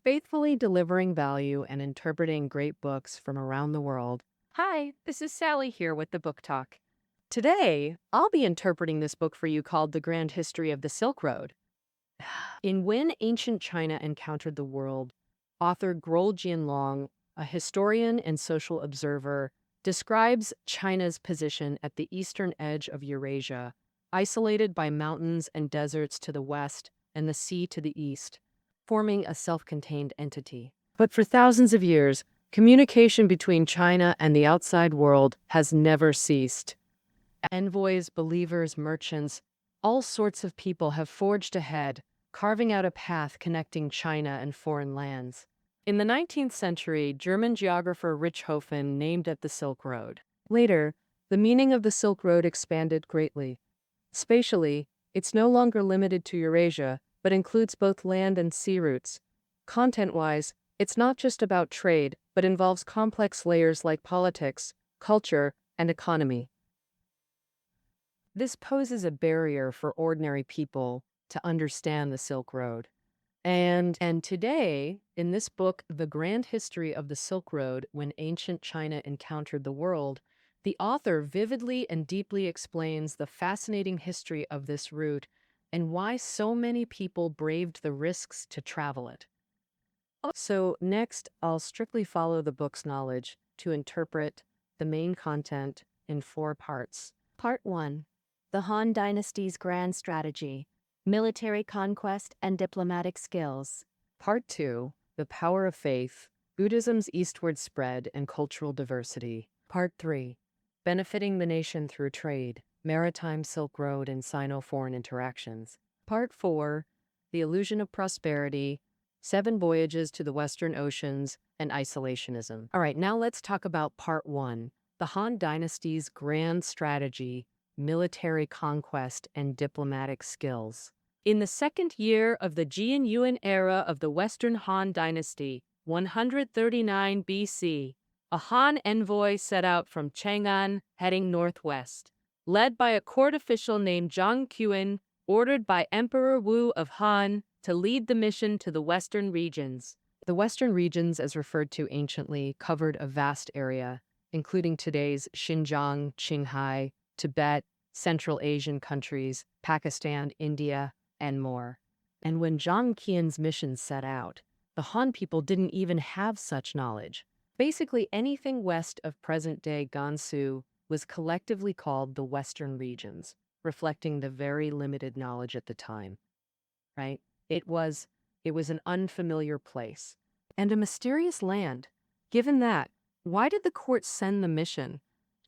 faithfully delivering value and interpreting great books from around the world. Hi, this is Sally here with the Book Talk. Today, I'll be interpreting this book for you called The Grand History of the Silk Road. In When Ancient China Encountered the World, author Guo Jianlong, a historian and social observer, describes China's position at the eastern edge of Eurasia, isolated by mountains and deserts to the west and the sea to the east, forming a self-contained entity. But for thousands of years, communication between China and the outside world has never ceased. Envoys, believers, merchants, all sorts of people have forged ahead, carving out a path connecting China and foreign lands. In the 19th century, German geographer Richthofen named it the Silk Road. Later, the meaning of the Silk Road expanded greatly. Spatially, it's no longer limited to Eurasia, but includes both land and sea routes. Content-wise, it's not just about trade, but involves complex layers like politics, culture, and economy. This poses a barrier for ordinary people to understand the Silk Road. And today, in this book, The Grand History of the Silk Road, When Ancient China Encountered the World, the author vividly and deeply explains the fascinating history of this route and why so many people braved the risks to travel it. So next, I'll strictly follow the book's knowledge to interpret the main content in 4 parts. Part 1. The Han Dynasty's Grand Strategy, Military Conquest and Diplomatic Skills. Part 2. The Power of Faith, Buddhism's Eastward Spread and Cultural Diversity. Part 3. Benefiting the Nation Through Trade, Maritime Silk Road and Sino-Foreign Interactions. Part 4. The Illusion of Prosperity, 7 Voyages to the Western Oceans, and Isolationism. All right, now let's talk about Part 1, the Han Dynasty's Grand Strategy, Military Conquest, and Diplomatic Skills. In the second year of the Jian Yuan era of the Western Han Dynasty, 139 BC, a Han envoy set out from Chang'an, heading northwest. Led by a court official named Zhang Qian, ordered by Emperor Wu of Han to lead the mission to the western regions. The western regions, as referred to anciently, covered a vast area, including today's Xinjiang, Qinghai, Tibet, Central Asian countries, Pakistan, India, and more. And when Zhang Qian's mission set out, the Han people didn't even have such knowledge. Basically, anything west of present-day Gansu was collectively called the Western regions, reflecting the very limited knowledge at the time, right? It was an unfamiliar place and a mysterious land. Given that, why did the court send the mission?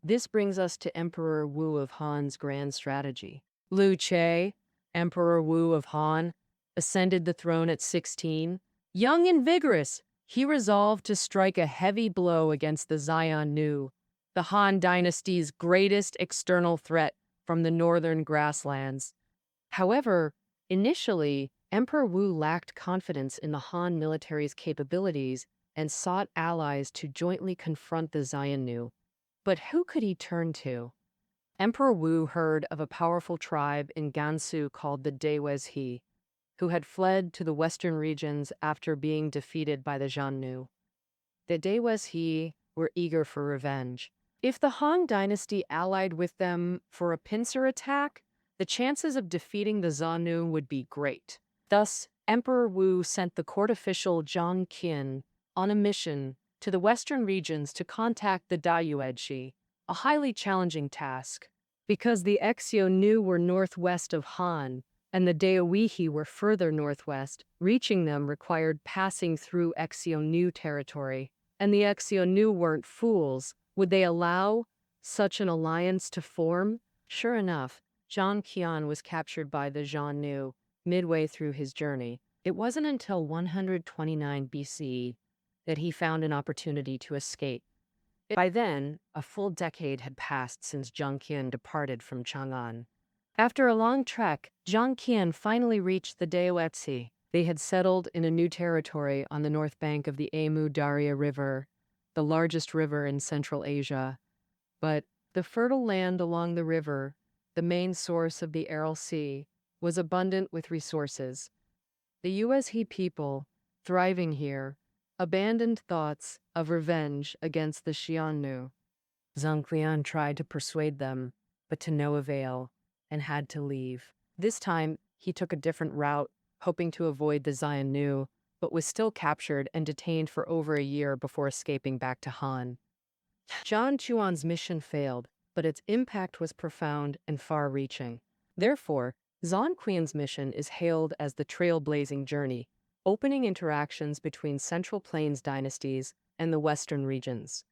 This brings us to Emperor Wu of Han's grand strategy. Liu Che, Emperor Wu of Han, ascended the throne at 16. Young and vigorous, he resolved to strike a heavy blow against the Xiongnu, the Han dynasty's greatest external threat from the northern grasslands. However, initially, Emperor Wu lacked confidence in the Han military's capabilities and sought allies to jointly confront the Xiongnu. But who could he turn to? Emperor Wu heard of a powerful tribe in Gansu called the Dewezhi, who had fled to the western regions after being defeated by the Xiongnu. The Dewezhi were eager for revenge. If the Han dynasty allied with them for a pincer attack, the chances of defeating the Xiongnu would be great. Thus, Emperor Wu sent the court official Zhang Qian on a mission to the western regions to contact the Dayuezhi, a highly challenging task. Because the Xiongnu were northwest of Han, and the Daoihi were further northwest, reaching them required passing through Xiongnu territory. And the Xiongnu weren't fools. Would they allow such an alliance to form? Sure enough, Zhang Qian was captured by the Xiongnu midway through his journey. It wasn't until 129 BC that he found an opportunity to escape. By then, a full decade had passed since Zhang Qian departed from Chang'an. After a long trek, Zhang Qian finally reached the Daoetsi. They had settled in a new territory on the north bank of the Amu Darya River, the largest river in Central Asia. But the fertile land along the river, the main source of the Aral Sea, was abundant with resources. The Yuezhi people, thriving here, abandoned thoughts of revenge against the Xiongnu. Zhang Qian tried to persuade them, but to no avail, and had to leave. This time, he took a different route, hoping to avoid the Xiongnu, but was still captured and detained for over a year before escaping back to Han. Zhang Chuan's mission failed, but its impact was profound and far-reaching. Therefore, Zhang Qian's mission is hailed as the trailblazing journey, opening interactions between Central Plains dynasties and the Western regions.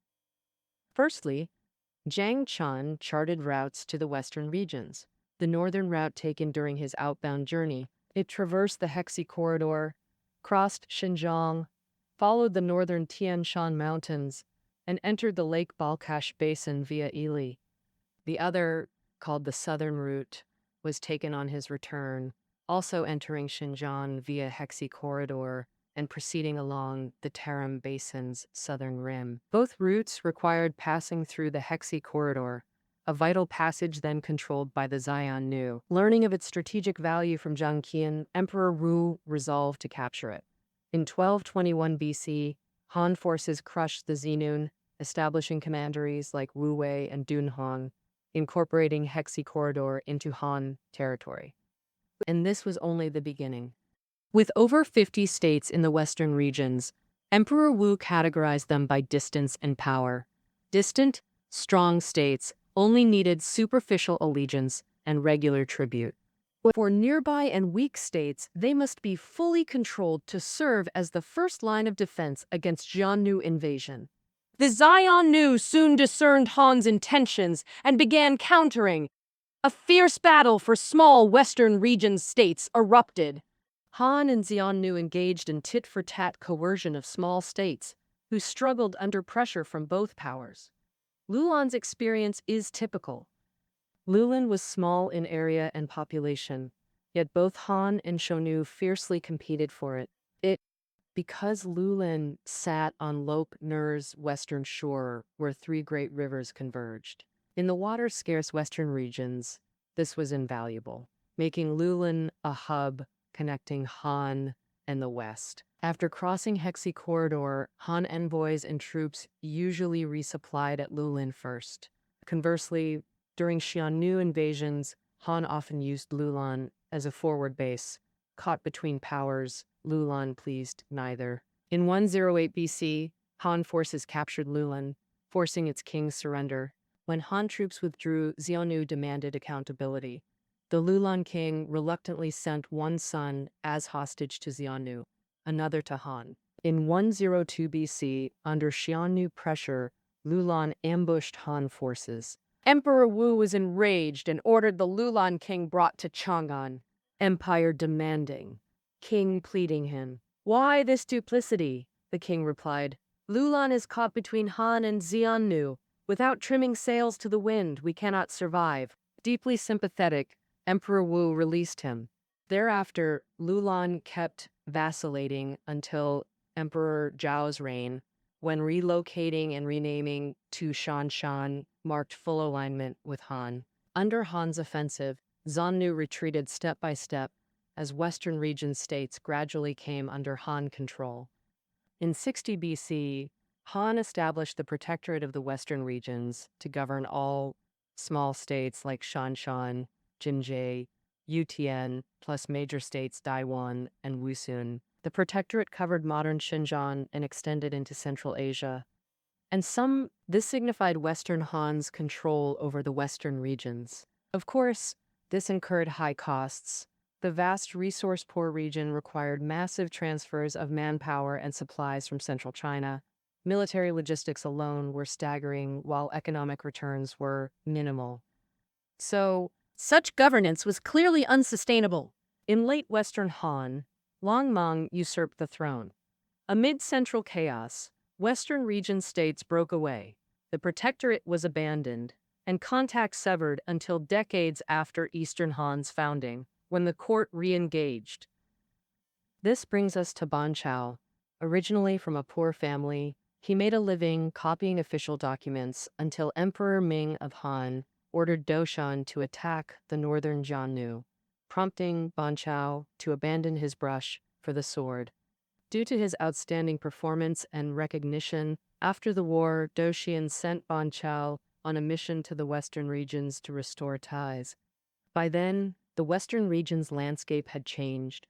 Firstly, Zhang Chun charted routes to the Western regions. The northern route taken during his outbound journey, it traversed the Hexi Corridor, crossed Xinjiang, followed the northern Tian Shan Mountains, and entered the Lake Balkhash Basin via Ili. The other, called the southern route, was taken on his return, also entering Xinjiang via Hexi Corridor and proceeding along the Tarim Basin's southern rim. Both routes required passing through the Hexi Corridor, a vital passage then controlled by the Xiongnu. Learning of its strategic value from Zhang Qian, Emperor Wu resolved to capture it. In 1221 BC, Han forces crushed the Xiongnu, establishing commanderies like Wu Wei and Dunhuang, incorporating Hexi Corridor into Han territory. And this was only the beginning. With over 50 states in the western regions, Emperor Wu categorized them by distance and power. Distant, strong states only needed superficial allegiance and regular tribute. For nearby and weak states, they must be fully controlled to serve as the first line of defense against Xiongnu invasion. The Xiongnu soon discerned Han's intentions and began countering. A fierce battle for small western region states erupted. Han and Xiongnu engaged in tit-for-tat coercion of small states, who struggled under pressure from both powers. Lulan's experience is typical. Lulan was small in area and population, yet both Han and Xiongnu fiercely competed for it. Because Lulan sat on Lop Nur's western shore where three great rivers converged. In the water-scarce western regions, this was invaluable, making Lulan a hub connecting Han and the West. After crossing Hexi Corridor, Han envoys and troops usually resupplied at Lulan first. Conversely, during Xiongnu invasions, Han often used Lulan as a forward base. Caught between powers, Lulan pleased neither. In 108 BC, Han forces captured Lulan, forcing its king's surrender. When Han troops withdrew, Xiongnu demanded accountability. The Lulan king reluctantly sent one son as hostage to Xiongnu, another to Han. In 102 BC, under Xiongnu pressure, Lulan ambushed Han forces. Emperor Wu was enraged and ordered the Lulan king brought to Chang'an. Empire demanding, king pleading him. Why this duplicity? The king replied. Lulan is caught between Han and Xiongnu. Without trimming sails to the wind, we cannot survive. Deeply sympathetic, Emperor Wu released him. Thereafter, Lulan kept vacillating until Emperor Zhao's reign, when relocating and renaming to Shanshan marked full alignment with Han. Under Han's offensive, Xiongnu retreated step by step as western region states gradually came under Han control. In 60 BC, Han established the Protectorate of the Western Regions to govern all small states like Shanshan, Jinzhai, Yutian, plus major states Daiwan and Wusun. The Protectorate covered modern Xinjiang and extended into Central Asia. This signified Western Han's control over the Western regions. Of course, this incurred high costs. The vast resource-poor region required massive transfers of manpower and supplies from central China. Military logistics alone were staggering, while economic returns were minimal. So, such governance was clearly unsustainable. In late Western Han, Long Mang usurped the throne. Amid central chaos, Western region states broke away. The Protectorate was abandoned, and contact severed until decades after Eastern Han's founding, when the court re-engaged. This brings us to Ban Chao. Originally from a poor family, he made a living copying official documents until Emperor Ming of Han ordered Doshan to attack the northern Xiongnu, prompting Ban Chao to abandon his brush for the sword. Due to his outstanding performance and recognition, after the war, Doxian sent Ban Chao on a mission to the western regions to restore ties. By then, the western region's landscape had changed.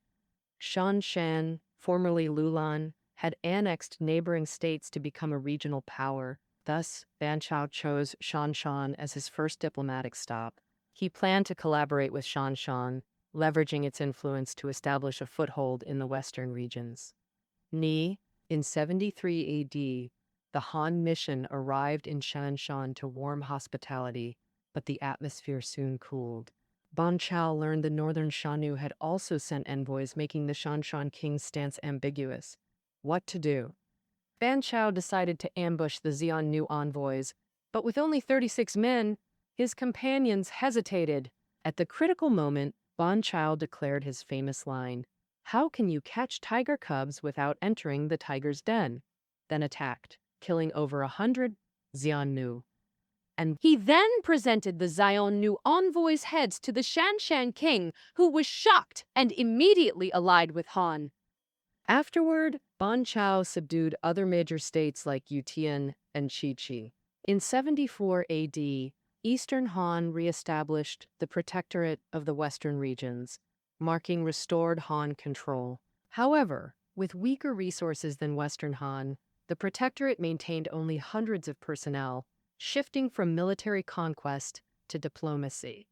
Shan Shan, formerly Lulan, had annexed neighboring states to become a regional power. Thus, Ban Chao chose Shanshan as his first diplomatic stop. He planned to collaborate with Shanshan, leveraging its influence to establish a foothold in the western regions. In 73 AD, the Han mission arrived in Shanshan to warm hospitality, but the atmosphere soon cooled. Ban Chao learned the northern Shanu had also sent envoys, making the Shanshan king's stance ambiguous. What to do? Ban Chao decided to ambush the Xiongnu envoys, but with only 36 men, his companions hesitated. At the critical moment, Ban Chao declared his famous line, "How can you catch tiger cubs without entering the tiger's den?" Then attacked, killing over 100 Xiongnu. And he then presented the Xiongnu envoys' heads to the Shanshan king, who was shocked and immediately allied with Han. Afterward, Ban Chao subdued other major states like Yutian and Qiqi. In 74 AD, Eastern Han reestablished the Protectorate of the Western regions, marking restored Han control. However, with weaker resources than Western Han, the Protectorate maintained only hundreds of personnel, shifting from military conquest to diplomacy.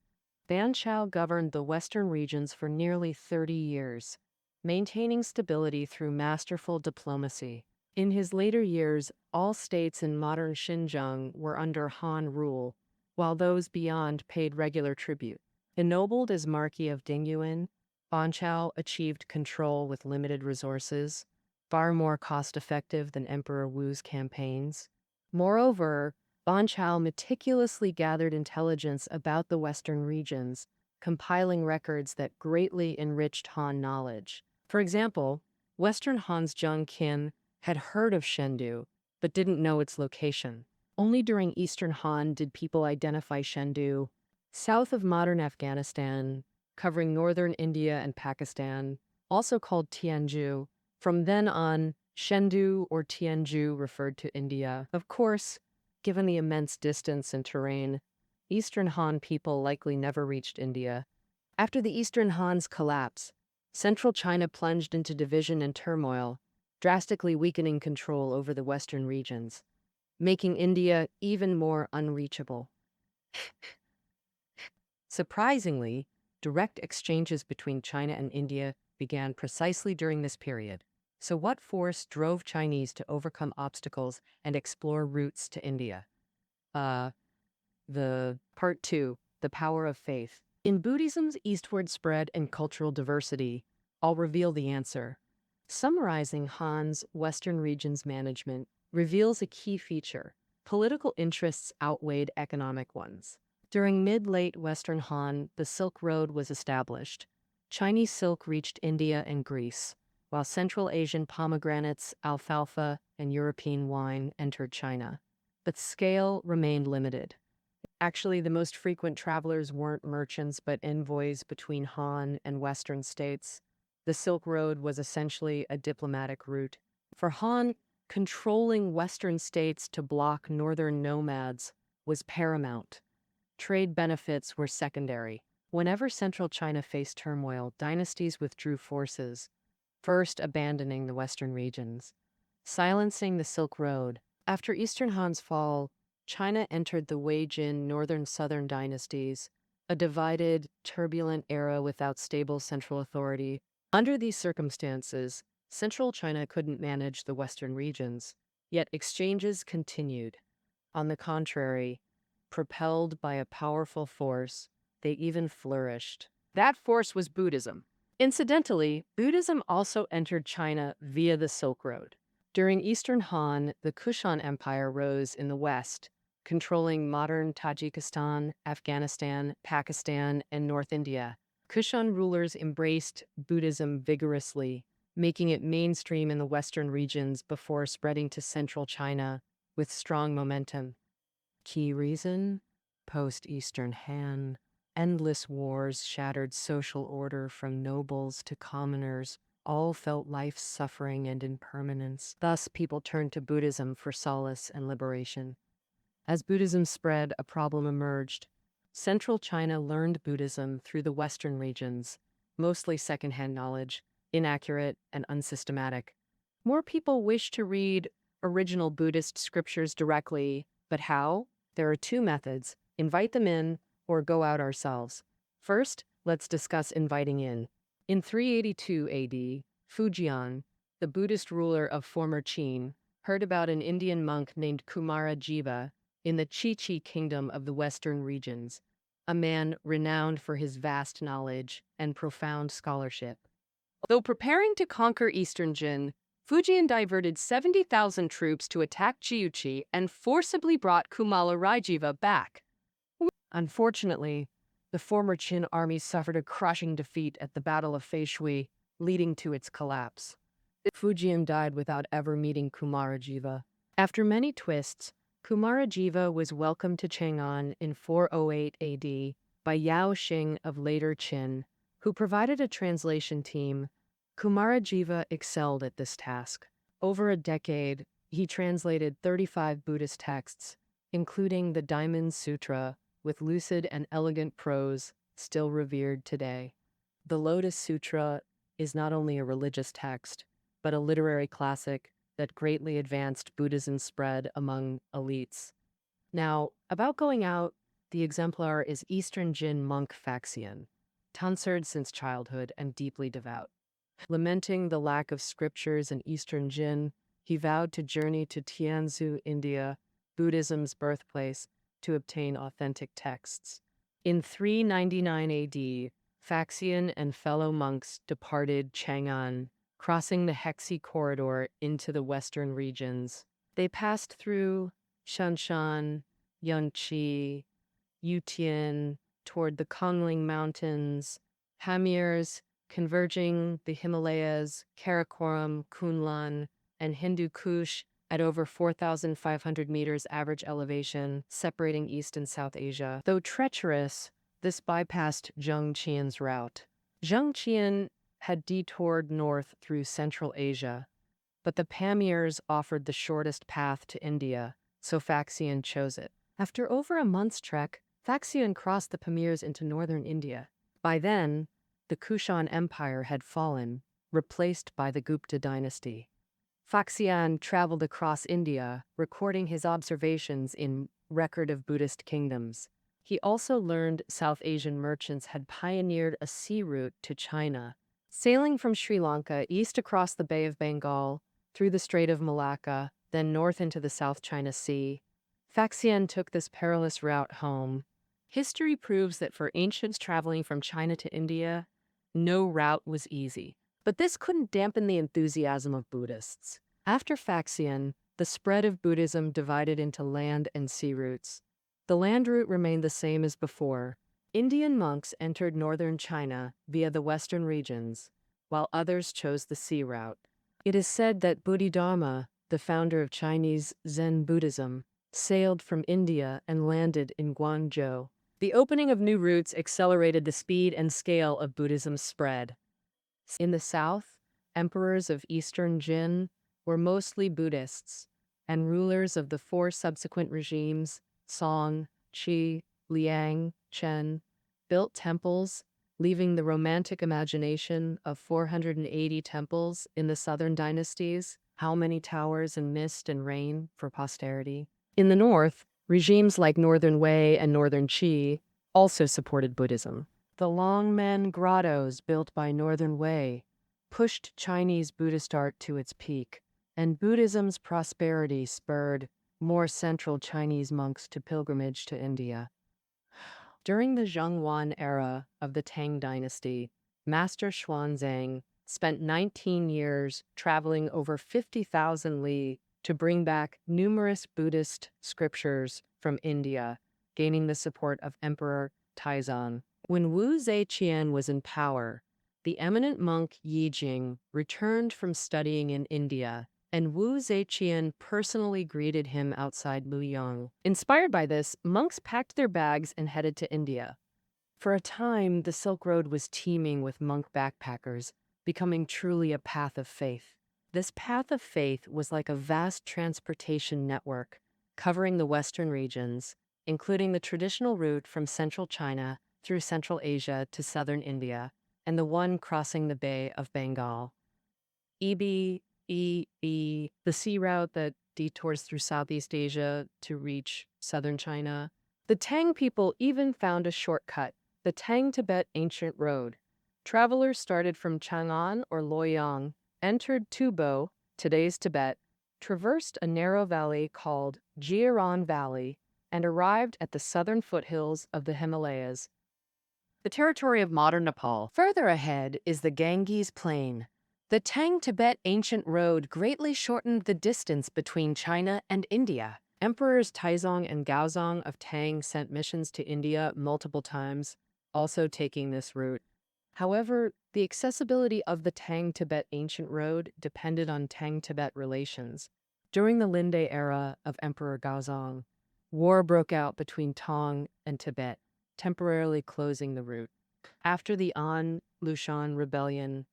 Ban Chao governed the western regions for nearly 30 years, maintaining stability through masterful diplomacy. In his later years, all states in modern Xinjiang were under Han rule, while those beyond paid regular tribute. Ennobled as Marquis of Dingyuan, Ban Chao achieved control with limited resources, far more cost-effective than Emperor Wu's campaigns. Moreover, Ban Chao meticulously gathered intelligence about the western regions, compiling records that greatly enriched Han knowledge. For example, Western Han's Zheng Qin had heard of Chengdu, but didn't know its location. Only during Eastern Han did people identify Chengdu, south of modern Afghanistan, covering northern India and Pakistan, also called Tianzhu. From then on, Chengdu or Tianzhu referred to India. Of course, given the immense distance and terrain, Eastern Han people likely never reached India. After the Eastern Han's collapse, central China plunged into division and turmoil, drastically weakening control over the western regions, making India even more unreachable. Surprisingly, direct exchanges between China and India began precisely during this period. So what force drove Chinese to overcome obstacles and explore routes to India? The Part 2, The Power of Faith. In Buddhism's eastward spread and cultural diversity, I'll reveal the answer. Summarizing Han's Western region's management reveals a key feature. Political interests outweighed economic ones. During mid-late Western Han, the Silk Road was established. Chinese silk reached India and Greece, while Central Asian pomegranates, alfalfa, and European wine entered China. But scale remained limited. Actually, the most frequent travelers weren't merchants but envoys between Han and Western states. The Silk Road was essentially a diplomatic route. For Han, controlling Western states to block northern nomads was paramount. Trade benefits were secondary. Whenever central China faced turmoil, dynasties withdrew forces, first abandoning the western regions, silencing the Silk Road. After Eastern Han's fall, China entered the Wei-Jin northern-southern dynasties, a divided, turbulent era without stable central authority. Under these circumstances, central China couldn't manage the western regions, yet exchanges continued. On the contrary, propelled by a powerful force, they even flourished. That force was Buddhism. Incidentally, Buddhism also entered China via the Silk Road. During Eastern Han, the Kushan Empire rose in the west, controlling modern Tajikistan, Afghanistan, Pakistan, and North India. Kushan rulers embraced Buddhism vigorously, making it mainstream in the western regions before spreading to central China with strong momentum. Key reason? Post-Eastern Han. Endless wars shattered social order from nobles to commoners, all felt life's suffering and impermanence. Thus, people turned to Buddhism for solace and liberation. As Buddhism spread, a problem emerged. Central China learned Buddhism through the Western regions, mostly secondhand knowledge, inaccurate and unsystematic. More people wish to read original Buddhist scriptures directly, but how? There are two methods: invite them in or go out ourselves. First, let's discuss inviting in. In 382 AD, Fujian, the Buddhist ruler of former Qin, heard about an Indian monk named Kumarajiva in the Chi kingdom of the western regions, a man renowned for his vast knowledge and profound scholarship. Though preparing to conquer eastern Jin, Fujian diverted 70,000 troops to attack Jiuqi and forcibly brought Kumarajiva back. Unfortunately, the former Qin army suffered a crushing defeat at the Battle of Feishui, leading to its collapse. Fujian died without ever meeting Kumarajiva. After many twists, Kumarajiva was welcomed to Chang'an in 408 AD by Yao Xing of later Qin, who provided a translation team. Kumarajiva excelled at this task. Over a decade, he translated 35 Buddhist texts, including the Diamond Sutra, with lucid and elegant prose still revered today. The Lotus Sutra is not only a religious text, but a literary classic that greatly advanced Buddhism's spread among elites. Now, about going out, the exemplar is Eastern Jin monk Faxian, tonsured since childhood and deeply devout. Lamenting the lack of scriptures in Eastern Jin, he vowed to journey to Tianzhu, India, Buddhism's birthplace, to obtain authentic texts. In 399 AD, Faxian and fellow monks departed Chang'an, crossing the Hexi corridor into the western regions. They passed through Shanshan, Yunqi, Yutian, toward the Kongling Mountains, Pamirs, converging the Himalayas, Karakoram, Kunlun, and Hindu Kush at over 4,500 meters average elevation, separating East and South Asia. Though treacherous, this bypassed Zheng Qian's route. Zheng Qian had detoured north through Central Asia, but the Pamirs offered the shortest path to India, so Faxian chose it. After over a month's trek, Faxian crossed the Pamirs into northern India. By then, the Kushan Empire had fallen, replaced by the Gupta dynasty. Faxian traveled across India, recording his observations in Record of Buddhist Kingdoms. He also learned South Asian merchants had pioneered a sea route to China, sailing from Sri Lanka east across the Bay of Bengal, through the Strait of Malacca, then north into the South China Sea. Faxian took this perilous route home. History proves that for ancients traveling from China to India, no route was easy. But this couldn't dampen the enthusiasm of Buddhists. After Faxian, the spread of Buddhism divided into land and sea routes. The land route remained the same as before. Indian monks entered northern China via the western regions, while others chose the sea route. It is said that Bodhidharma, the founder of Chinese Zen Buddhism, sailed from India and landed in Guangzhou. The opening of new routes accelerated the speed and scale of Buddhism's spread. In the south, emperors of Eastern Jin were mostly Buddhists, and rulers of the four subsequent regimes, Song, Qi, Liang, Chen, built temples, leaving the romantic imagination of 480 temples in the southern dynasties, how many towers and mist and rain for posterity. In the north, regimes like Northern Wei and Northern Qi also supported Buddhism. The Longmen grottos built by Northern Wei pushed Chinese Buddhist art to its peak, and Buddhism's prosperity spurred more central Chinese monks to pilgrimage to India. During the Zhonghuan era of the Tang dynasty, Master Xuanzang spent 19 years traveling over 50,000 li to bring back numerous Buddhist scriptures from India, gaining the support of Emperor Taizong. When Wu Zetian was in power, the eminent monk Yi Jing returned from studying in India, and Wu Zetian personally greeted him outside Luoyang. Inspired by this, monks packed their bags and headed to India. For a time, the Silk Road was teeming with monk backpackers, becoming truly a path of faith. This path of faith was like a vast transportation network covering the Western regions, including the traditional route from central China through Central Asia to southern India, and the one crossing the Bay of Bengal. The sea route that detours through Southeast Asia to reach southern China. The Tang people even found a shortcut, the Tang-Tibet Ancient Road. Travelers started from Chang'an or Luoyang, entered Tubo, today's Tibet, traversed a narrow valley called Jiaran Valley, and arrived at the southern foothills of the Himalayas, the territory of modern Nepal. Further ahead is the Ganges Plain. The Tang-Tibet Ancient Road greatly shortened the distance between China and India. Emperors Taizong and Gaozong of Tang sent missions to India multiple times, also taking this route. However, the accessibility of the Tang-Tibet Ancient Road depended on Tang-Tibet relations. During the Linde era of Emperor Gaozong, war broke out between Tang and Tibet, temporarily closing the route. After the An Lushan Rebellion,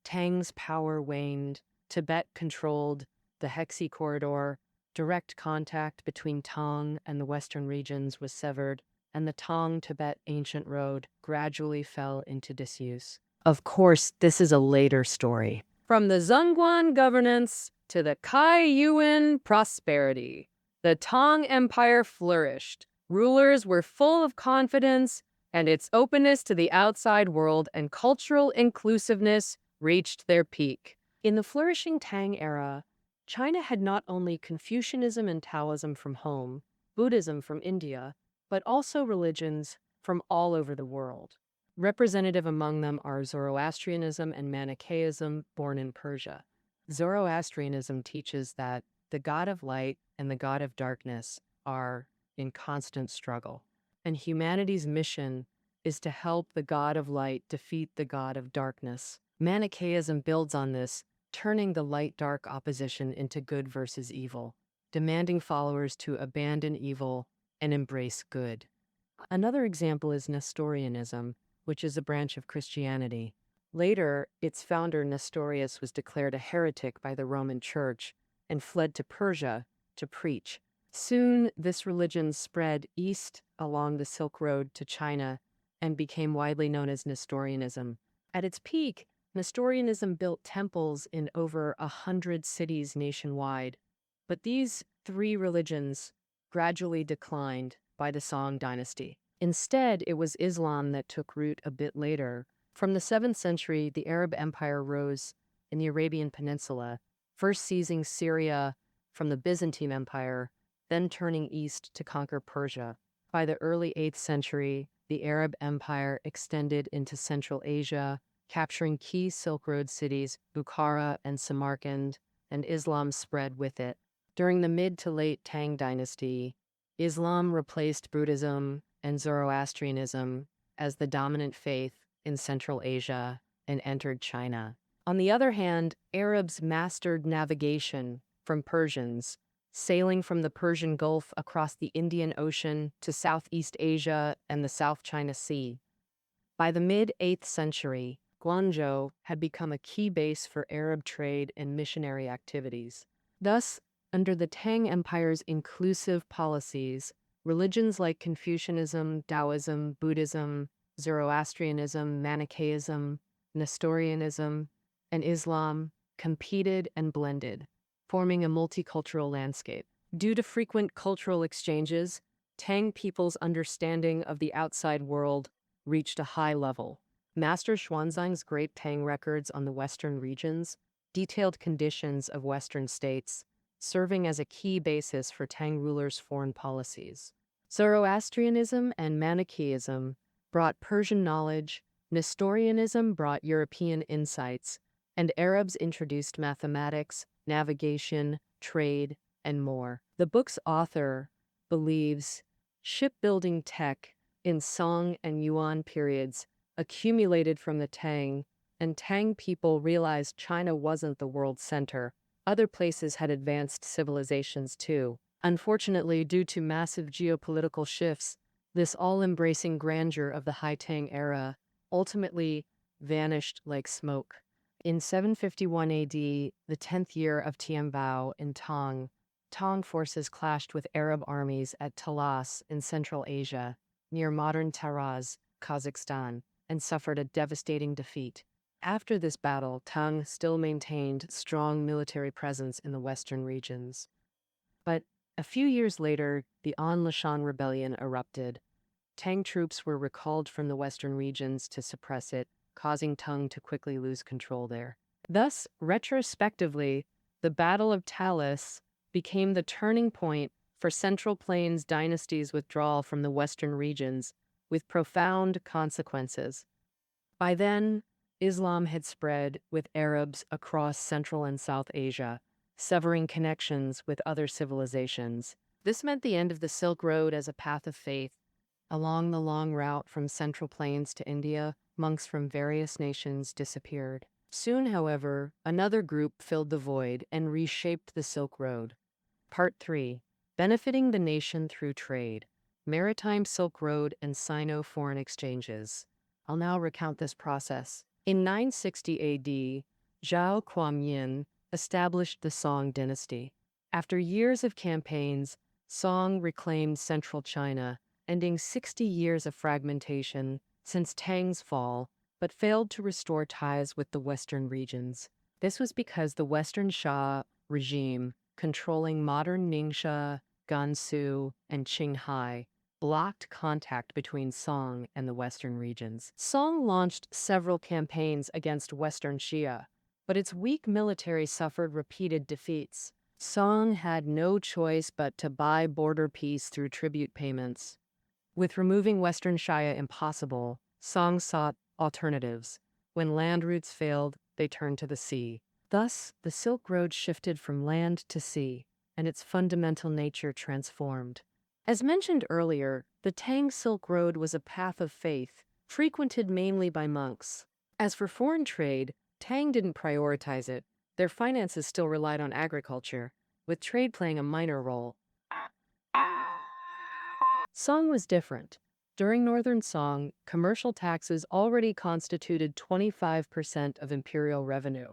Tang's power waned, Tibet controlled the Hexi Corridor, direct contact between Tang and the western regions was severed, and the Tang-Tibet Ancient Road gradually fell into disuse. Of course, this is a later story. From the Zhongguan governance to the Kai-Yuan prosperity, the Tang Empire flourished. Rulers were full of confidence, and its openness to the outside world and cultural inclusiveness reached their peak. In the flourishing Tang era, China had not only Confucianism and Taoism from home, Buddhism from India, but also religions from all over the world. Representative among them are Zoroastrianism and Manichaeism, born in Persia. Zoroastrianism teaches that the god of light and the god of darkness are in constant struggle, and humanity's mission is to help the god of light defeat the god of darkness. Manichaeism builds on this, turning the light-dark opposition into good versus evil, demanding followers to abandon evil and embrace good. Another example is Nestorianism, which is a branch of Christianity. Later, its founder Nestorius was declared a heretic by the Roman Church and fled to Persia to preach. Soon, this religion spread east along the Silk Road to China and became widely known as Nestorianism. At its peak, Nestorianism built temples in over 100 cities nationwide, but these three religions gradually declined by the Song dynasty. Instead, it was Islam that took root a bit later. From the 7th century, the Arab Empire rose in the Arabian Peninsula, first seizing Syria from the Byzantine Empire, then turning east to conquer Persia. By the early 8th century, the Arab Empire extended into Central Asia, capturing key Silk Road cities, Bukhara and Samarkand, and Islam spread with it. During the mid to late Tang dynasty, Islam replaced Buddhism and Zoroastrianism as the dominant faith in Central Asia and entered China. On the other hand, Arabs mastered navigation from Persians, sailing from the Persian Gulf across the Indian Ocean to Southeast Asia and the South China Sea. By the mid-8th century, Guangzhou had become a key base for Arab trade and missionary activities. Thus, under the Tang Empire's inclusive policies, religions like Confucianism, Taoism, Buddhism, Zoroastrianism, Manichaeism, Nestorianism, and Islam competed and blended, forming a multicultural landscape. Due to frequent cultural exchanges, Tang people's understanding of the outside world reached a high level. Master Xuanzang's Great Tang Records on the Western regions detailed conditions of Western states, serving as a key basis for Tang rulers' foreign policies. Zoroastrianism and Manichaeism brought Persian knowledge, Nestorianism brought European insights, and Arabs introduced mathematics, navigation, trade, and more. The book's author believes shipbuilding tech in Song and Yuan periods accumulated from the Tang, and Tang people realized China wasn't the world center. Other places had advanced civilizations too. Unfortunately, due to massive geopolitical shifts, this all-embracing grandeur of the High Tang era ultimately vanished like smoke. In 751 AD, the 10th year of Tianbao in Tang, Tang forces clashed with Arab armies at Talas in Central Asia, near modern Taraz, Kazakhstan, and suffered a devastating defeat. After this battle, Tang still maintained strong military presence in the western regions. But a few years later, the An Lashan rebellion erupted. Tang troops were recalled from the western regions to suppress it, causing Tang to quickly lose control there. Thus, retrospectively, the Battle of Talas became the turning point for Central Plains dynasty's withdrawal from the western regions, with profound consequences. By then, Islam had spread with Arabs across Central and South Asia, severing connections with other civilizations. This meant the end of the Silk Road as a path of faith. Along the long route from Central Plains to India, monks from various nations disappeared. Soon, however, another group filled the void and reshaped the Silk Road. Part 3. Benefiting the nation through trade. Maritime Silk Road and Sino-foreign exchanges. I'll now recount this process. In 960 AD, Zhao Kuomyin established the Song dynasty. After years of campaigns, Song reclaimed central China, ending 60 years of fragmentation since Tang's fall, but failed to restore ties with the western regions. This was because the Western Xia regime, controlling modern Ningxia, Gansu, and Qinghai, blocked contact between Song and the western regions. Song launched several campaigns against Western Xia, but its weak military suffered repeated defeats. Song had no choice but to buy border peace through tribute payments. With removing Western Xia impossible, Song sought alternatives. When land routes failed, they turned to the sea. Thus, the Silk Road shifted from land to sea, and its fundamental nature transformed. As mentioned earlier, the Tang Silk Road was a path of faith, frequented mainly by monks. As for foreign trade, Tang didn't prioritize it. Their finances still relied on agriculture, with trade playing a minor role. Song was different. During Northern Song, commercial taxes already constituted 25% of imperial revenue,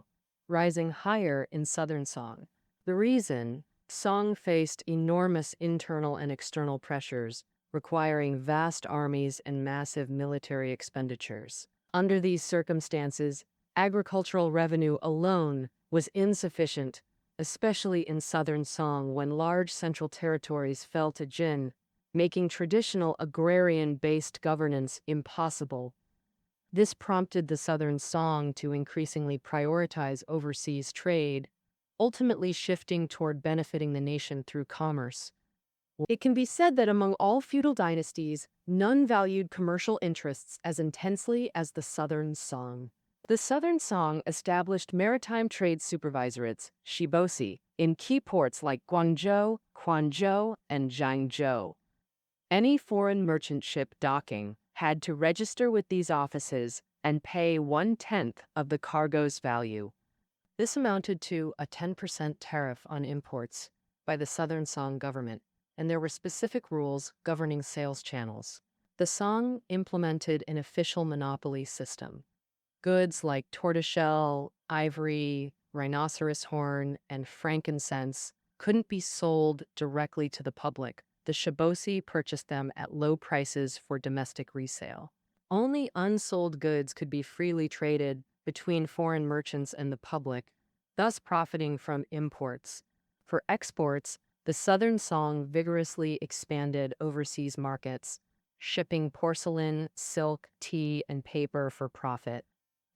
rising higher in Southern Song. The reason? Song faced enormous internal and external pressures, requiring vast armies and massive military expenditures. Under these circumstances, agricultural revenue alone was insufficient, especially in Southern Song when large central territories fell to Jin, making traditional agrarian-based governance impossible. This prompted the Southern Song to increasingly prioritize overseas trade, ultimately shifting toward benefiting the nation through commerce. It can be said that among all feudal dynasties, none valued commercial interests as intensely as the Southern Song. The Southern Song established maritime trade supervisораtes, shibosi, in key ports like Guangzhou, Quanzhou, and Zhangzhou. Any foreign merchant ship docking had to register with these offices and pay 1/10 of the cargo's value. This amounted to a 10% tariff on imports by the Southern Song government, and there were specific rules governing sales channels. The Song implemented an official monopoly system. Goods like tortoiseshell, ivory, rhinoceros horn, and frankincense couldn't be sold directly to the public. The shibosi purchased them at low prices for domestic resale. Only unsold goods could be freely traded between foreign merchants and the public, thus profiting from imports. For exports, the Southern Song vigorously expanded overseas markets, shipping porcelain, silk, tea, and paper for profit.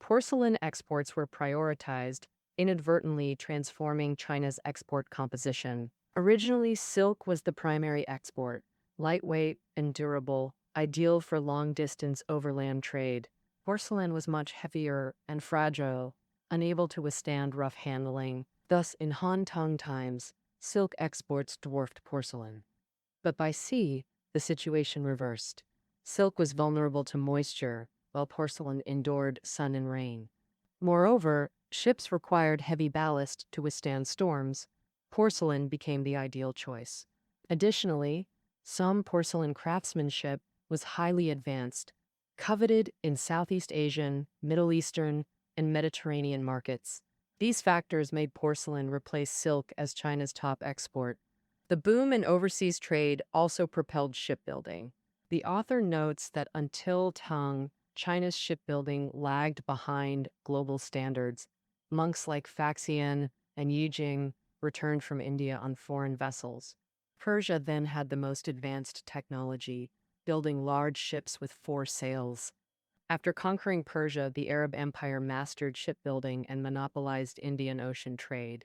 Porcelain exports were prioritized, inadvertently transforming China's export composition. Originally, silk was the primary export, lightweight and durable, ideal for long-distance overland trade. Porcelain was much heavier and fragile, unable to withstand rough handling. Thus, in Han Tang times, silk exports dwarfed porcelain. But by sea, the situation reversed. Silk was vulnerable to moisture, while porcelain endured sun and rain. Moreover, ships required heavy ballast to withstand storms. Porcelain became the ideal choice. Additionally, some porcelain craftsmanship was highly advanced, coveted in Southeast Asian, Middle Eastern, and Mediterranean markets. These factors made porcelain replace silk as China's top export. The boom in overseas trade also propelled shipbuilding. The author notes that until Tang, China's shipbuilding lagged behind global standards. Monks like Faxian and Yijing returned from India on foreign vessels. Persia then had the most advanced technology, building large ships with 4 sails. After conquering Persia, the Arab Empire mastered shipbuilding and monopolized Indian Ocean trade.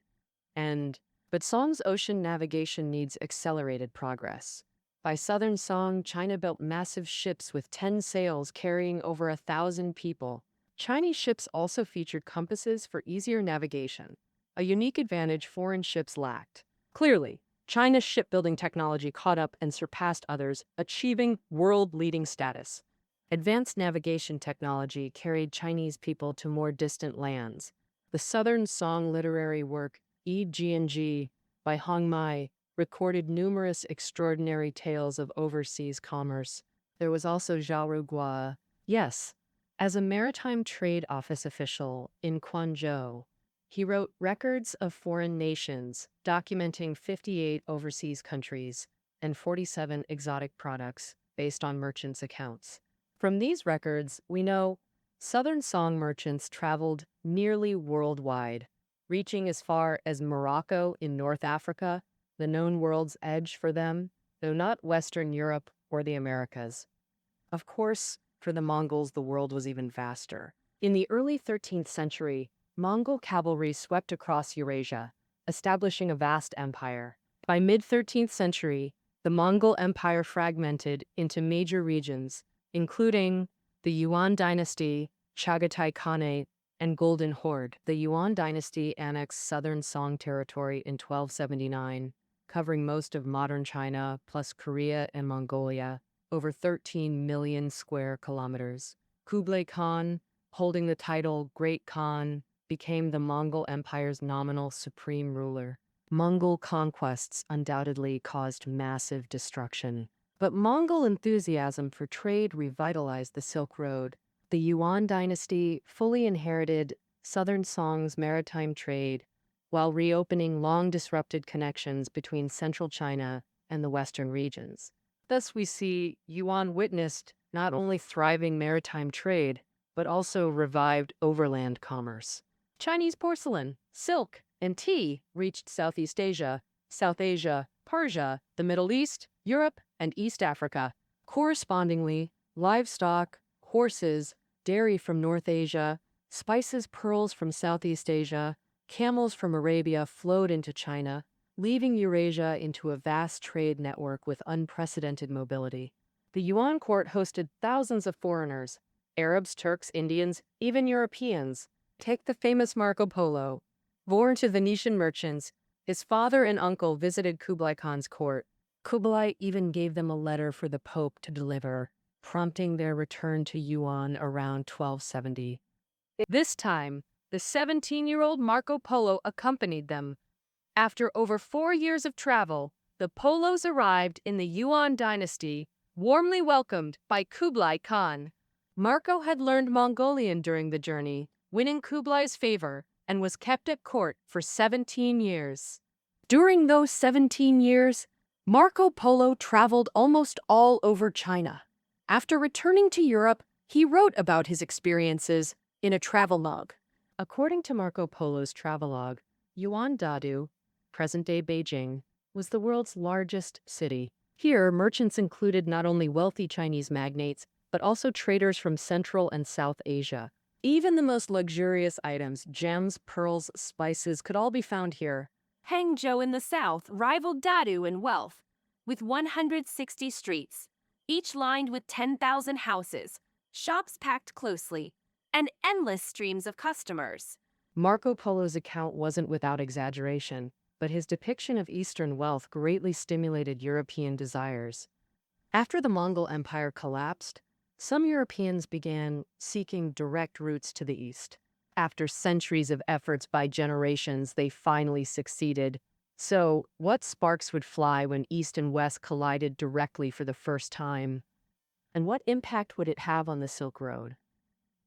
But Song's ocean navigation needs accelerated progress. By Southern Song, China built massive ships with 10 sails carrying over 1,000 people. Chinese ships also featured compasses for easier navigation, a unique advantage foreign ships lacked. Clearly, China's shipbuilding technology caught up and surpassed others, achieving world-leading status. Advanced navigation technology carried Chinese people to more distant lands. The Southern Song literary work, Yi Jianji, by Hong Mai, recorded numerous extraordinary tales of overseas commerce. There was also Zhao Rugua. Yes, as a maritime trade office official in Quanzhou, he wrote records of foreign nations, documenting 58 overseas countries and 47 exotic products based on merchants' accounts. From these records, we know Southern Song merchants traveled nearly worldwide, reaching as far as Morocco in North Africa, the known world's edge for them, though not Western Europe or the Americas. Of course, for the Mongols, the world was even vaster. In the early 13th century, Mongol cavalry swept across Eurasia, establishing a vast empire. By mid-13th century, the Mongol Empire fragmented into major regions, including the Yuan dynasty, Chagatai Khanate, and Golden Horde. The Yuan dynasty annexed southern Song territory in 1279, covering most of modern China plus Korea and Mongolia, over 13 million square kilometers. Kublai Khan, holding the title Great Khan, became the Mongol Empire's nominal supreme ruler. Mongol conquests undoubtedly caused massive destruction, but Mongol enthusiasm for trade revitalized the Silk Road. The Yuan dynasty fully inherited Southern Song's maritime trade while reopening long-disrupted connections between central China and the western regions. Thus, we see Yuan witnessed not only thriving maritime trade, but also revived overland commerce. Chinese porcelain, silk, and tea reached Southeast Asia, South Asia, Persia, the Middle East, Europe, and East Africa. Correspondingly, livestock, horses, dairy from North Asia, spices, pearls from Southeast Asia, camels from Arabia flowed into China, leaving Eurasia into a vast trade network with unprecedented mobility. The Yuan court hosted thousands of foreigners, Arabs, Turks, Indians, even Europeans. Take the famous Marco Polo. Born to Venetian merchants, his father and uncle visited Kublai Khan's court. Kublai even gave them a letter for the Pope to deliver, prompting their return to Yuan around 1270. This time, the 17-year-old Marco Polo accompanied them. After over 4 years of travel, the Polos arrived in the Yuan dynasty, warmly welcomed by Kublai Khan. Marco had learned Mongolian during the journey, winning Kublai's favor, and was kept at court for 17 years. During those 17 years, Marco Polo traveled almost all over China. After returning to Europe, he wrote about his experiences in a travelogue. According to Marco Polo's travelogue, Yuan Dadu, present-day Beijing, was the world's largest city. Here, merchants included not only wealthy Chinese magnates, but also traders from Central and South Asia. Even the most luxurious items, gems, pearls, spices, could all be found here. Hangzhou in the south rivaled Dadu in wealth, with 160 streets, each lined with 10,000 houses, shops packed closely, and endless streams of customers. Marco Polo's account wasn't without exaggeration, but his depiction of Eastern wealth greatly stimulated European desires. After the Mongol Empire collapsed, some Europeans began seeking direct routes to the east. After centuries of efforts by generations, they finally succeeded. So, what sparks would fly when East and West collided directly for the first time? And what impact would it have on the Silk Road?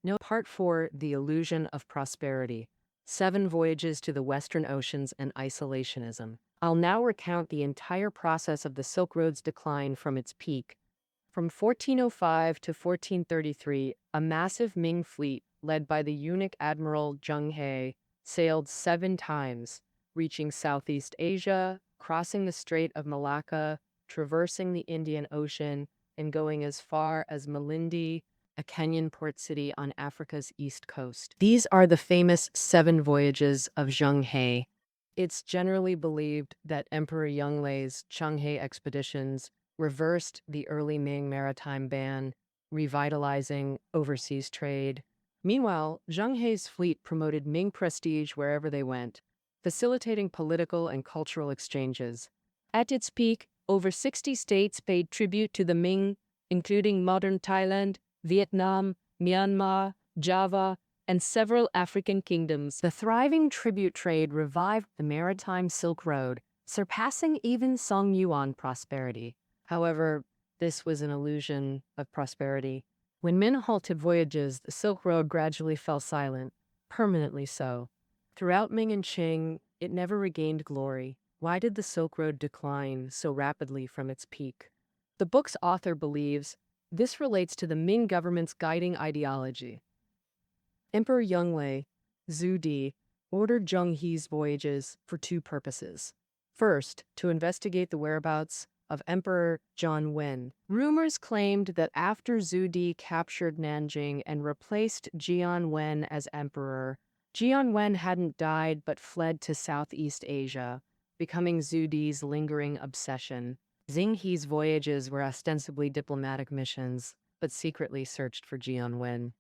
No. Part 4, The Illusion of Prosperity. 7 Voyages to the Western Oceans and Isolationism. I'll now recount the entire process of the Silk Road's decline from its peak. From 1405 to 1433, a massive Ming fleet, led by the eunuch Admiral Zheng He, sailed 7 times, reaching Southeast Asia, crossing the Strait of Malacca, traversing the Indian Ocean, and going as far as Malindi, a Kenyan port city on Africa's east coast. These are the famous 7 voyages of Zheng He. It's generally believed that Emperor Yonglei's Changhe expeditions reversed the early Ming maritime ban, revitalizing overseas trade. Meanwhile, Zheng He's fleet promoted Ming prestige wherever they went, facilitating political and cultural exchanges. At its peak, over 60 states paid tribute to the Ming, including modern Thailand, Vietnam, Myanmar, Java, and several African kingdoms. The thriving tribute trade revived the maritime Silk Road, surpassing even Song Yuan prosperity. However, this was an illusion of prosperity. When Min halted voyages, the Silk Road gradually fell silent, permanently so. Throughout Ming and Qing, it never regained glory. Why did the Silk Road decline so rapidly from its peak? The book's author believes this relates to the Ming government's guiding ideology. Emperor Yonglei, Zhu Di, ordered Zheng He's voyages for 2 purposes. First, to investigate the whereabouts of Emperor John Wen. Rumors claimed that after Zhu Di captured Nanjing and replaced Jian Wen as emperor, Jian Wen hadn't died but fled to Southeast Asia, becoming Zhu Di's lingering obsession. Zheng He's voyages were ostensibly diplomatic missions, but secretly searched for Jian Wen.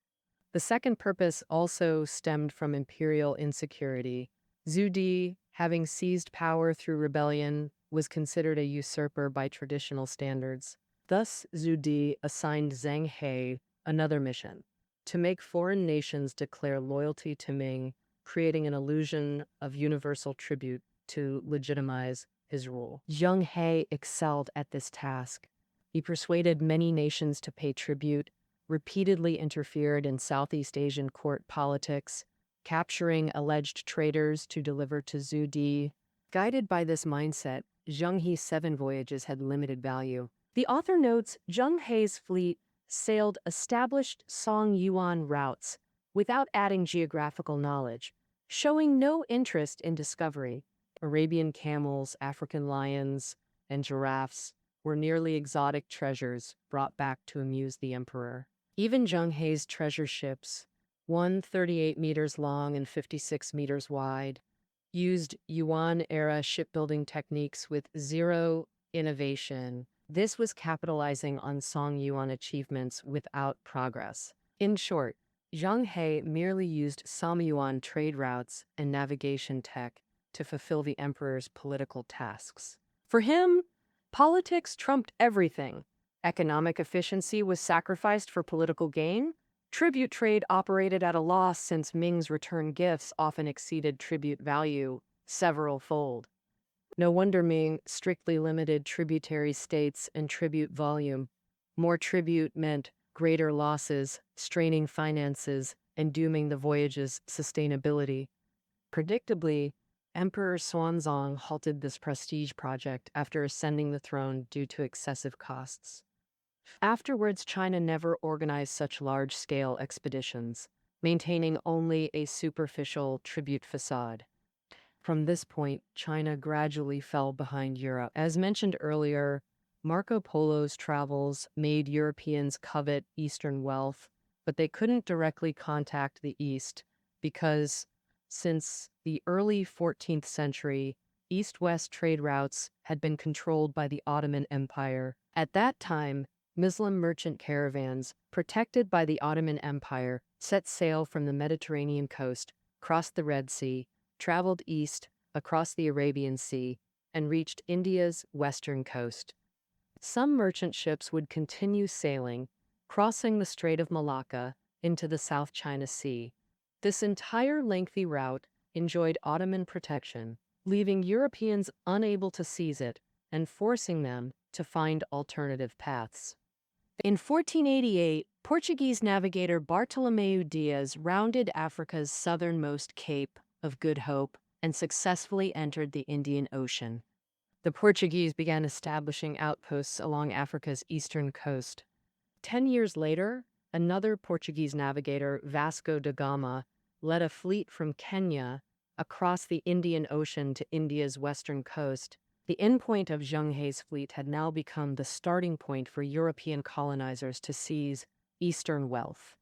The second purpose also stemmed from imperial insecurity. Zhu Di, having seized power through rebellion, was considered a usurper by traditional standards. Thus, Zhu Di assigned Zheng He another mission, to make foreign nations declare loyalty to Ming, creating an illusion of universal tribute to legitimize his rule. Zheng He excelled at this task. He persuaded many nations to pay tribute, repeatedly interfered in Southeast Asian court politics, capturing alleged traitors to deliver to Zhu Di. Guided by this mindset, Zheng He's 7 voyages had limited value. The author notes Zheng He's fleet sailed established Song Yuan routes without adding geographical knowledge, showing no interest in discovery. Arabian camels, African lions, and giraffes were nearly exotic treasures brought back to amuse the emperor. Even Zheng He's treasure ships, one 38 meters long and 56 meters wide, used Yuan-era shipbuilding techniques with zero innovation. This was capitalizing on Song Yuan achievements without progress. In short, Zheng He merely used Samyuan trade routes and navigation tech to fulfill the emperor's political tasks. For him, politics trumped everything. Economic efficiency was sacrificed for political gain. Tribute trade operated at a loss since Ming's return gifts often exceeded tribute value several-fold. No wonder Ming strictly limited tributary states and tribute volume. More tribute meant greater losses, straining finances, and dooming the voyage's sustainability. Predictably, Emperor Xuanzong halted this prestige project after ascending the throne due to excessive costs. Afterwards, China never organized such large-scale expeditions, maintaining only a superficial tribute facade. From this point, China gradually fell behind Europe. As mentioned earlier, Marco Polo's travels made Europeans covet Eastern wealth, but they couldn't directly contact the East because, since the early 14th century, East-West trade routes had been controlled by the Ottoman Empire. At that time, Muslim merchant caravans, protected by the Ottoman Empire, set sail from the Mediterranean coast, crossed the Red Sea, traveled east across the Arabian Sea, and reached India's western coast. Some merchant ships would continue sailing, crossing the Strait of Malacca into the South China Sea. This entire lengthy route enjoyed Ottoman protection, leaving Europeans unable to seize it and forcing them to find alternative paths. In 1488, Portuguese navigator Bartolomeu Dias rounded Africa's southernmost Cape of Good Hope and successfully entered the Indian Ocean. The Portuguese began establishing outposts along Africa's eastern coast. 10 years later, another Portuguese navigator, Vasco da Gama, led a fleet from Kenya across the Indian Ocean to India's western coast. The endpoint of Zheng He's fleet had now become the starting point for European colonizers to seize eastern wealth.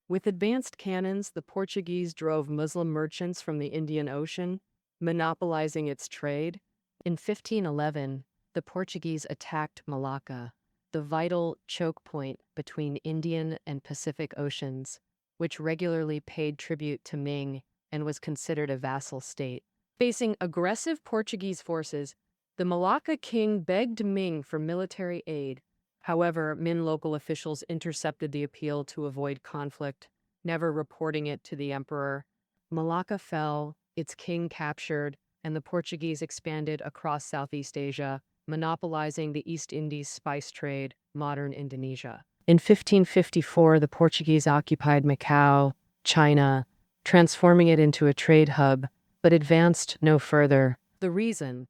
With advanced cannons, the Portuguese drove Muslim merchants from the Indian Ocean, monopolizing its trade. In 1511, the Portuguese attacked Malacca, the vital choke point between Indian and Pacific Oceans, which regularly paid tribute to Ming and was considered a vassal state. Facing aggressive Portuguese forces, the Malacca king begged Ming for military aid. However, Min local officials intercepted the appeal to avoid conflict, never reporting it to the emperor. Malacca fell, its king captured, and the Portuguese expanded across Southeast Asia, monopolizing the East Indies spice trade, modern Indonesia. In 1554, the Portuguese occupied Macau, China, transforming it into a trade hub, but advanced no further. The reason?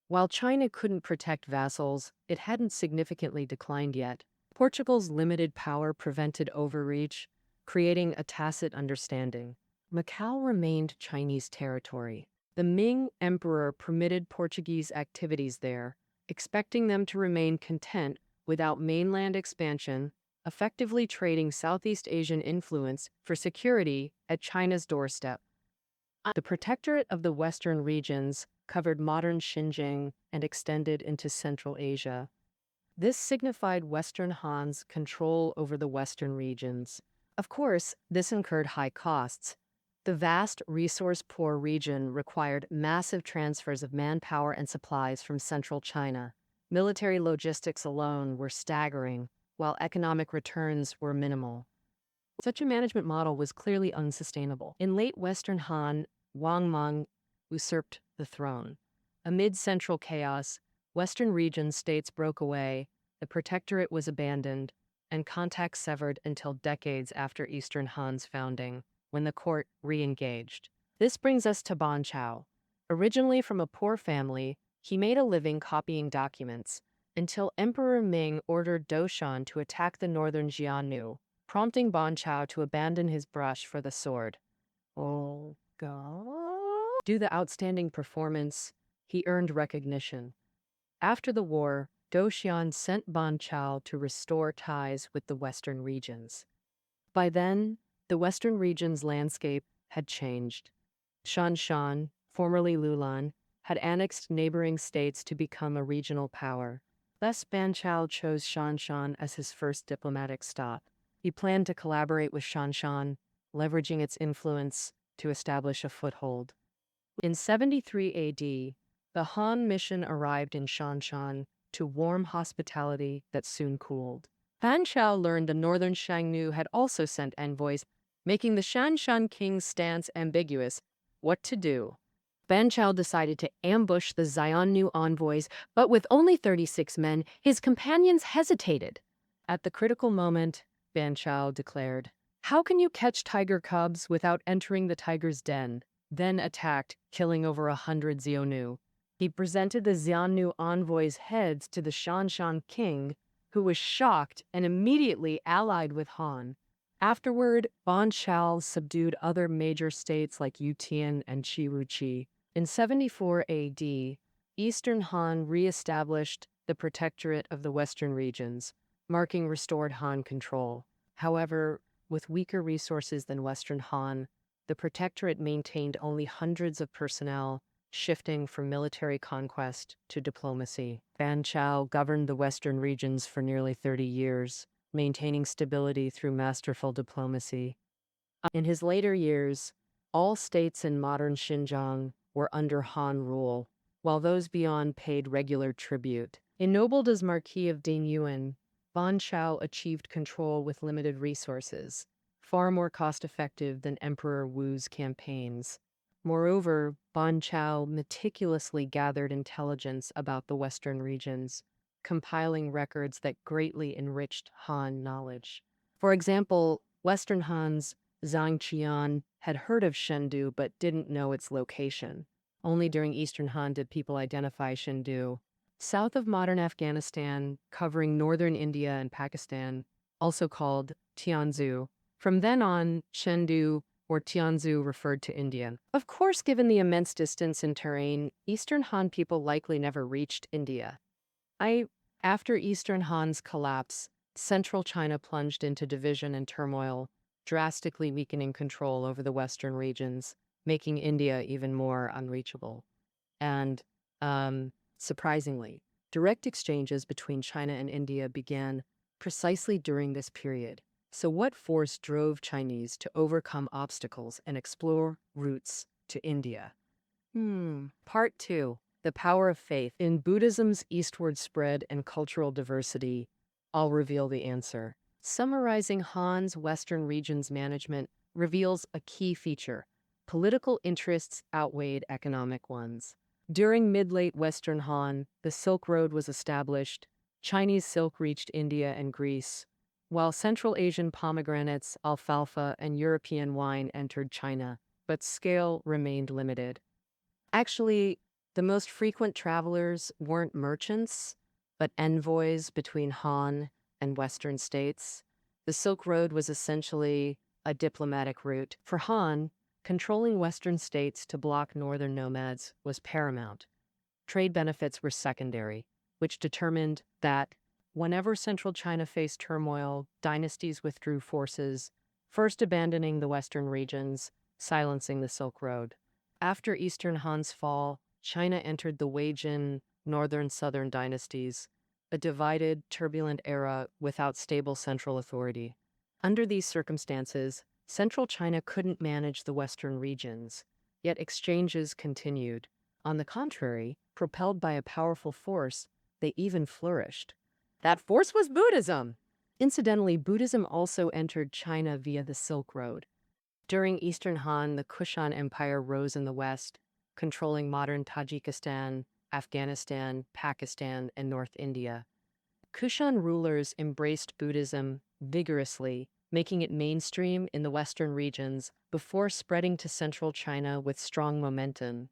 While China couldn't protect vassals, it hadn't significantly declined yet. Portugal's limited power prevented overreach, creating a tacit understanding. Macau remained Chinese territory. The Ming emperor permitted Portuguese activities there, expecting them to remain content without mainland expansion, effectively trading Southeast Asian influence for security at China's doorstep. The Protectorate of the Western Regions covered modern Xinjiang and extended into Central Asia. This signified Western Han's control over the Western regions. Of course, this incurred high costs. The vast, resource-poor region required massive transfers of manpower and supplies from central China. Military logistics alone were staggering, while economic returns were minimal. Such a management model was clearly unsustainable. In late Western Han, Wang Mang usurped the throne. Amid central chaos, Western region states broke away, the protectorate was abandoned, and contacts severed until decades after Eastern Han's founding, when the court re-engaged. This brings us to Ban Chao. Originally from a poor family, he made a living copying documents, until Emperor Ming ordered Doshan to attack the northern Xiongnu, prompting Ban Chao to abandon his brush for the sword. Oh, God. Due to the outstanding performance, he earned recognition. After the war, Doshan sent Ban Chao to restore ties with the western regions. By then, the western region's landscape had changed. Shanshan, formerly Lulan, had annexed neighboring states to become a regional power. Thus, Ban Chao chose Shanshan as his first diplomatic stop. He planned to collaborate with Shanshan, leveraging its influence to establish a foothold. In 73 AD, the Han mission arrived in Shanshan to warm hospitality that soon cooled. Ban Chao learned the northern Xiongnu had also sent envoys, making the Shanshan king's stance ambiguous. What to do? Ban Chao decided to ambush the Xiongnu envoys, but with only 36 men, his companions hesitated. At the critical moment, Ban Chao declared, "How can you catch tiger cubs without entering the tiger's den?" Then attacked, killing over 100 Xiongnu. He presented the Xiongnu envoys' heads to the Shanshan king, who was shocked and immediately allied with Han. Afterward, Ban Chao subdued other major states like Yutian and Qiwuqi. In 74 AD, Eastern Han re-established the Protectorate of the Western regions, marking restored Han control. However, with weaker resources than Western Han, the Protectorate maintained only hundreds of personnel, shifting from military conquest to diplomacy. Ban Chao governed the Western regions for nearly 30 years, maintaining stability through masterful diplomacy. In his later years, all states in modern Xinjiang were under Han rule, while those beyond paid regular tribute. Ennobled as Marquis of Dingyuan, Ban Chao achieved control with limited resources, far more cost-effective than Emperor Wu's campaigns. Moreover, Ban Chao meticulously gathered intelligence about the Western regions, compiling records that greatly enriched Han knowledge. For example, Western Han's Zhang Qian had heard of Chengdu but didn't know its location. Only during Eastern Han did people identify Chengdu. South of modern Afghanistan, covering northern India and Pakistan, also called Tianzhu. From then on, Chengdu or Tianzhu referred to India. Of course, given the immense distance and terrain, Eastern Han people likely never reached India. After Eastern Han's collapse, central China plunged into division and turmoil, drastically weakening control over the western regions, making India even more unreachable. And, surprisingly, direct exchanges between China and India began precisely during this period. So, what force drove Chinese to overcome obstacles and explore routes to India? Part 2. The Power of Faith. In Buddhism's eastward spread and cultural diversity, I'll reveal the answer. Summarizing Han's Western region's management reveals a key feature. Political interests outweighed economic ones. During mid-late Western Han, the Silk Road was established. Chinese silk reached India and Greece, while Central Asian pomegranates, alfalfa, and European wine entered China, but scale remained limited. Actually, the most frequent travelers weren't merchants, but envoys between Han and Western states. The Silk Road was essentially a diplomatic route. For Han, controlling Western states to block northern nomads was paramount. Trade benefits were secondary, which determined that whenever central China faced turmoil, dynasties withdrew forces, first abandoning the western regions, silencing the Silk Road. After Eastern Han's fall, China entered the Wei-Jin northern-southern dynasties, a divided, turbulent era without stable central authority. Under these circumstances, central China couldn't manage the western regions, yet exchanges continued. On the contrary, propelled by a powerful force, they even flourished. That force was Buddhism! Incidentally, Buddhism also entered China via the Silk Road. During Eastern Han, the Kushan Empire rose in the west, controlling modern Tajikistan, Afghanistan, Pakistan, and North India. Kushan rulers embraced Buddhism vigorously, making it mainstream in the western regions before spreading to central China with strong momentum.